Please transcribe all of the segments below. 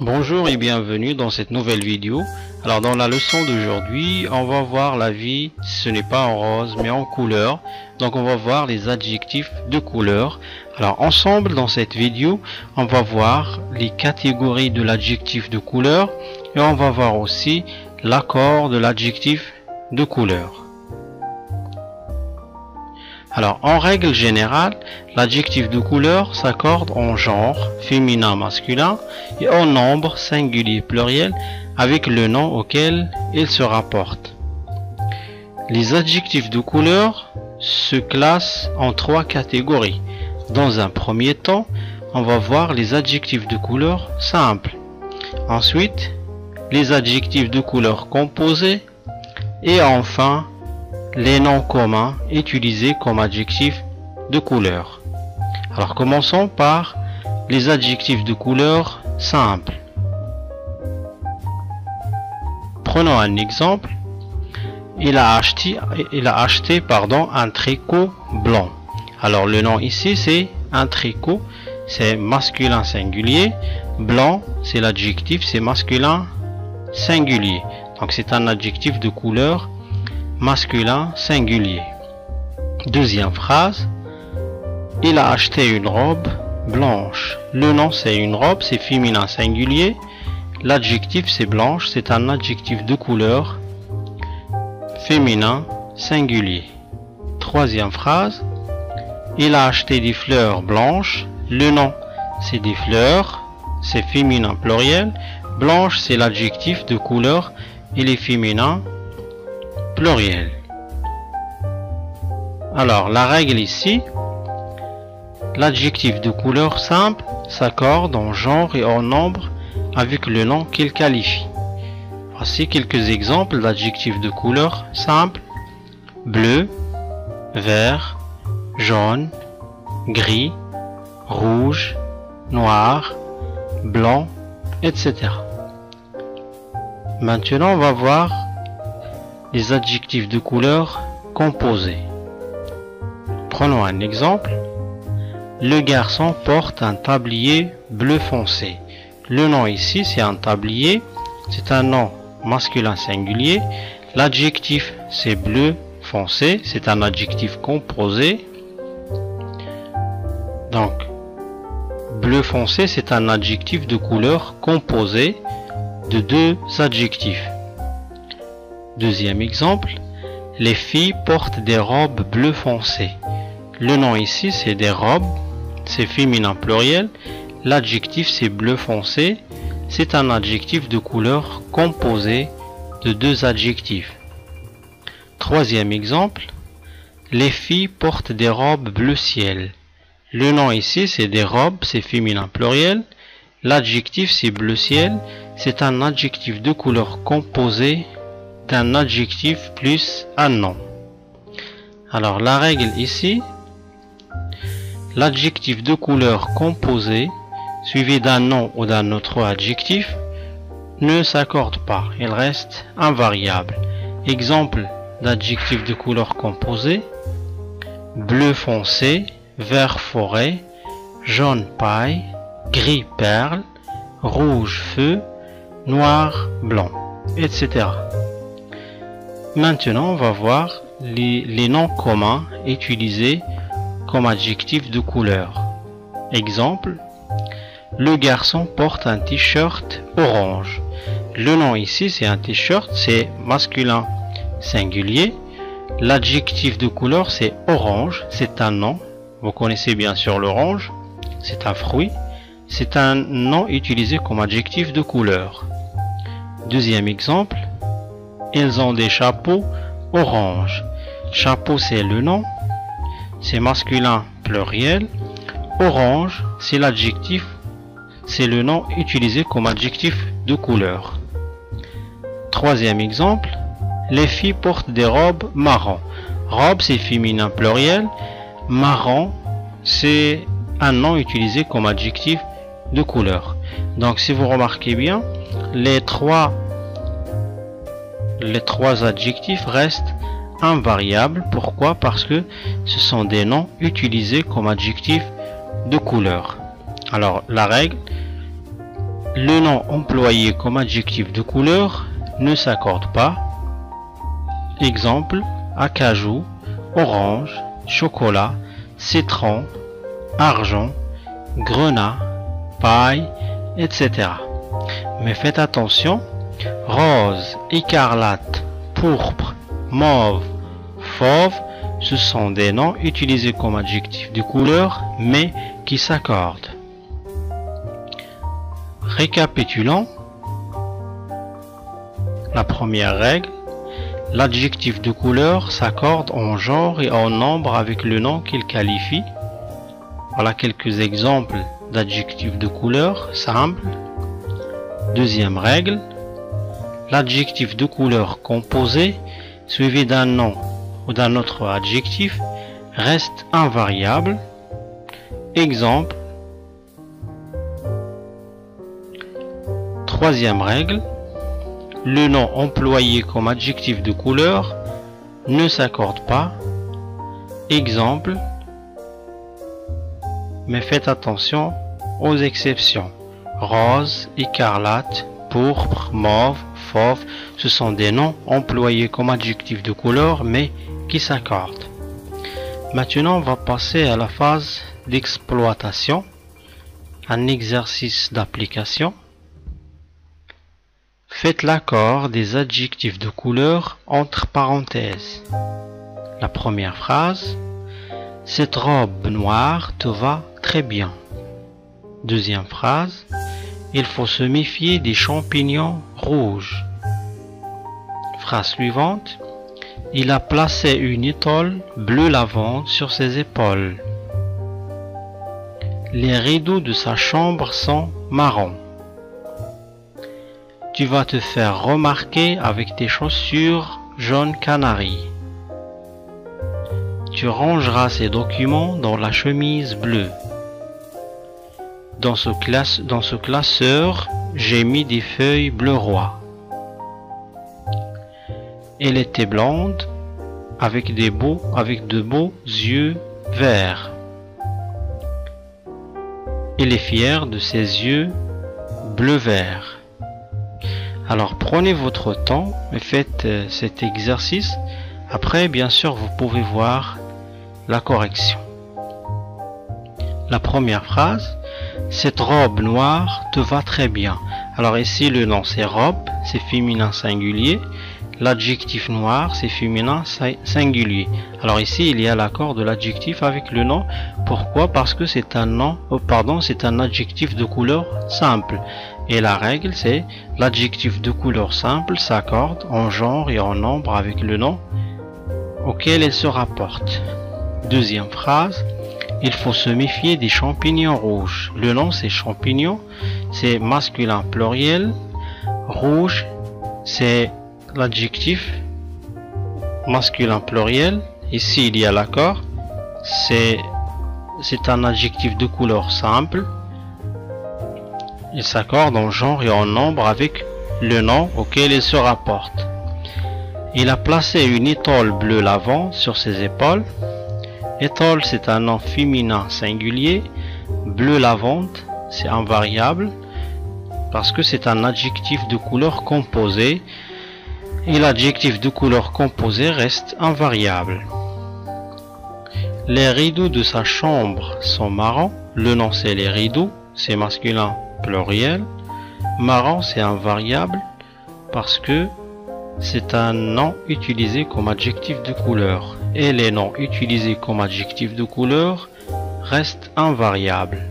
Bonjour et bienvenue dans cette nouvelle vidéo. Alors dans la leçon d'aujourd'hui, on va voir la vie, ce n'est pas en rose mais en couleur. Donc on va voir les adjectifs de couleur. Alors ensemble dans cette vidéo, on va voir les catégories de l'adjectif de couleur et on va voir aussi l'accord de l'adjectif de couleur. Alors en règle générale, l'adjectif de couleur s'accorde en genre féminin masculin et en nombre singulier pluriel avec le nom auquel il se rapporte. Les adjectifs de couleur se classent en trois catégories. Dans un premier temps, on va voir les adjectifs de couleur simples. Ensuite, les adjectifs de couleur composés et enfin les noms communs utilisés comme adjectifs de couleur. Alors commençons par les adjectifs de couleur simples. Prenons un exemple. Il a acheté un tricot blanc. Alors le nom ici c'est un tricot, c'est masculin singulier. Blanc c'est l'adjectif, c'est masculin singulier. Donc c'est un adjectif de couleur masculin singulier. Deuxième phrase. Il a acheté une robe blanche. Le nom c'est une robe, c'est féminin singulier. L'adjectif c'est blanche, c'est un adjectif de couleur féminin singulier. Troisième phrase. Il a acheté des fleurs blanches. Le nom c'est des fleurs, c'est féminin pluriel. Blanche c'est l'adjectif de couleur et les féminins pluriel. Alors la règle ici, l'adjectif de couleur simple s'accorde en genre et en nombre avec le nom qu'il qualifie. Voici quelques exemples d'adjectifs de couleur simple: bleu, vert, jaune, gris, rouge, noir, blanc, etc. Maintenant on va voir les adjectifs de couleur composés. Prenons un exemple. Le garçon porte un tablier bleu foncé. Le nom ici c'est un tablier, c'est un nom masculin singulier. L'adjectif c'est bleu foncé, c'est un adjectif composé. Donc bleu foncé c'est un adjectif de couleur composé de deux adjectifs. Deuxième exemple, les filles portent des robes bleu foncé. Le nom ici c'est des robes, c'est féminin pluriel. L'adjectif c'est bleu foncé, c'est un adjectif de couleur composé de deux adjectifs. Troisième exemple, les filles portent des robes bleu ciel. Le nom ici c'est des robes, c'est féminin pluriel. L'adjectif c'est bleu ciel, c'est un adjectif de couleur composé d'un adjectif plus un nom. Alors la règle ici, l'adjectif de couleur composé suivi d'un nom ou d'un autre adjectif ne s'accorde pas, il reste invariable. Exemple d'adjectif de couleur composé: bleu foncé, vert forêt, jaune paille, gris perle, rouge feu, noir blanc, etc. Maintenant, on va voir les noms communs utilisés comme adjectifs de couleur. Exemple, le garçon porte un t-shirt orange. Le nom ici, c'est un t-shirt, c'est masculin singulier. L'adjectif de couleur, c'est orange, c'est un nom. Vous connaissez bien sûr l'orange, c'est un fruit. C'est un nom utilisé comme adjectif de couleur. Deuxième exemple, ils ont des chapeaux orange. Chapeau c'est le nom, c'est masculin pluriel. Orange c'est l'adjectif, c'est le nom utilisé comme adjectif de couleur. Troisième exemple, les filles portent des robes marron. Robe c'est féminin pluriel. Marron c'est un nom utilisé comme adjectif de couleur. Donc si vous remarquez bien, les trois adjectifs restent invariable. Pourquoi? Parce que ce sont des noms utilisés comme adjectifs de couleur. Alors, la règle, le nom employé comme adjectif de couleur ne s'accorde pas. Exemple, acajou, orange, chocolat, citron, argent, grenat, paille, etc. Mais faites attention, rose, écarlate, pourpre, mauve, fauve, ce sont des noms utilisés comme adjectifs de couleur, mais qui s'accordent. Récapitulons. La première règle, l'adjectif de couleur s'accorde en genre et en nombre avec le nom qu'il qualifie. Voilà quelques exemples d'adjectifs de couleur simples. Deuxième règle, l'adjectif de couleur composé suivi d'un nom ou d'un autre adjectif reste invariable. Exemple. Troisième règle, le nom employé comme adjectif de couleur ne s'accorde pas. Exemple. Mais faites attention aux exceptions. Rose, écarlate, pourpre, mauve, fauve, ce sont des noms employés comme adjectifs de couleur mais qui s'accordent. Maintenant, on va passer à la phase d'exploitation, un exercice d'application. Faites l'accord des adjectifs de couleur entre parenthèses. La première phrase, cette robe noire te va très bien. Deuxième phrase, il faut se méfier des champignons rouges. Phrase suivante, il a placé une étole bleu lavande sur ses épaules. Les rideaux de sa chambre sont marrons. Tu vas te faire remarquer avec tes chaussures jaune canari. Tu rangeras ces documents dans la chemise bleue. Dans ce classeur, j'ai mis des feuilles bleu roi. Elle était blonde avec de beaux yeux verts. Elle est fière de ses yeux bleu-vert. Alors prenez votre temps et faites cet exercice. Après, bien sûr, vous pouvez voir la correction. La première phrase, cette robe noire te va très bien. Alors ici, le nom c'est robe, c'est féminin singulier. L'adjectif noir, c'est féminin singulier. Alors ici, il y a l'accord de l'adjectif avec le nom. Pourquoi? Parce que c'est un nom, c'est un adjectif de couleur simple. Et la règle, c'est l'adjectif de couleur simple s'accorde en genre et en nombre avec le nom auquel elle se rapporte. Deuxième phrase, il faut se méfier des champignons rouges. Le nom c'est champignons, c'est masculin pluriel. Rouge, c'est l'adjectif masculin pluriel. Ici il y a l'accord, c'est un adjectif de couleur simple. Il s'accorde en genre et en nombre avec le nom auquel il se rapporte. Il a placé une étole bleu lavande sur ses épaules. Étole, c'est un nom féminin singulier. Bleu lavande, c'est invariable parce que c'est un adjectif de couleur composée. Et l'adjectif de couleur composée reste invariable. Les rideaux de sa chambre sont marrons. Le nom c'est les rideaux, c'est masculin pluriel. Marron c'est invariable parce que c'est un nom utilisé comme adjectif de couleur. Et les noms utilisés comme adjectif de couleur restent invariables.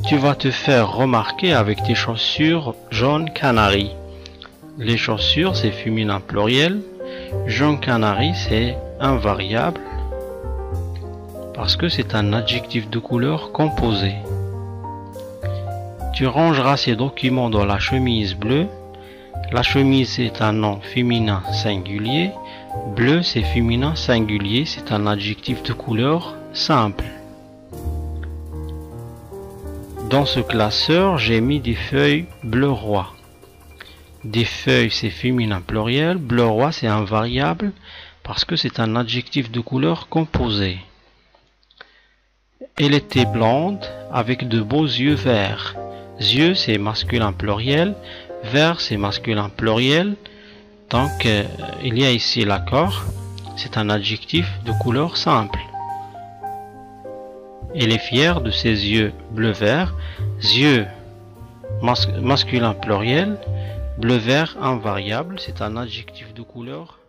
Tu vas te faire remarquer avec tes chaussures jaune canari. Les chaussures c'est féminin pluriel. Jaune canari c'est invariable parce que c'est un adjectif de couleur composé. Tu rangeras ces documents dans la chemise bleue. La chemise est un nom féminin singulier. Bleu c'est féminin singulier, c'est un adjectif de couleur simple. Dans ce classeur, j'ai mis des feuilles bleu roi. Des feuilles, c'est féminin pluriel. Bleu roi, c'est invariable parce que c'est un adjectif de couleur composé. Elle était blonde avec de beaux yeux verts. Yeux, c'est masculin pluriel. Vert, c'est masculin pluriel. Donc, il y a ici l'accord. C'est un adjectif de couleur simple. Elle est fière de ses yeux bleu-vert. Yeux, masculin pluriel. Bleu-vert invariable, c'est un adjectif de couleur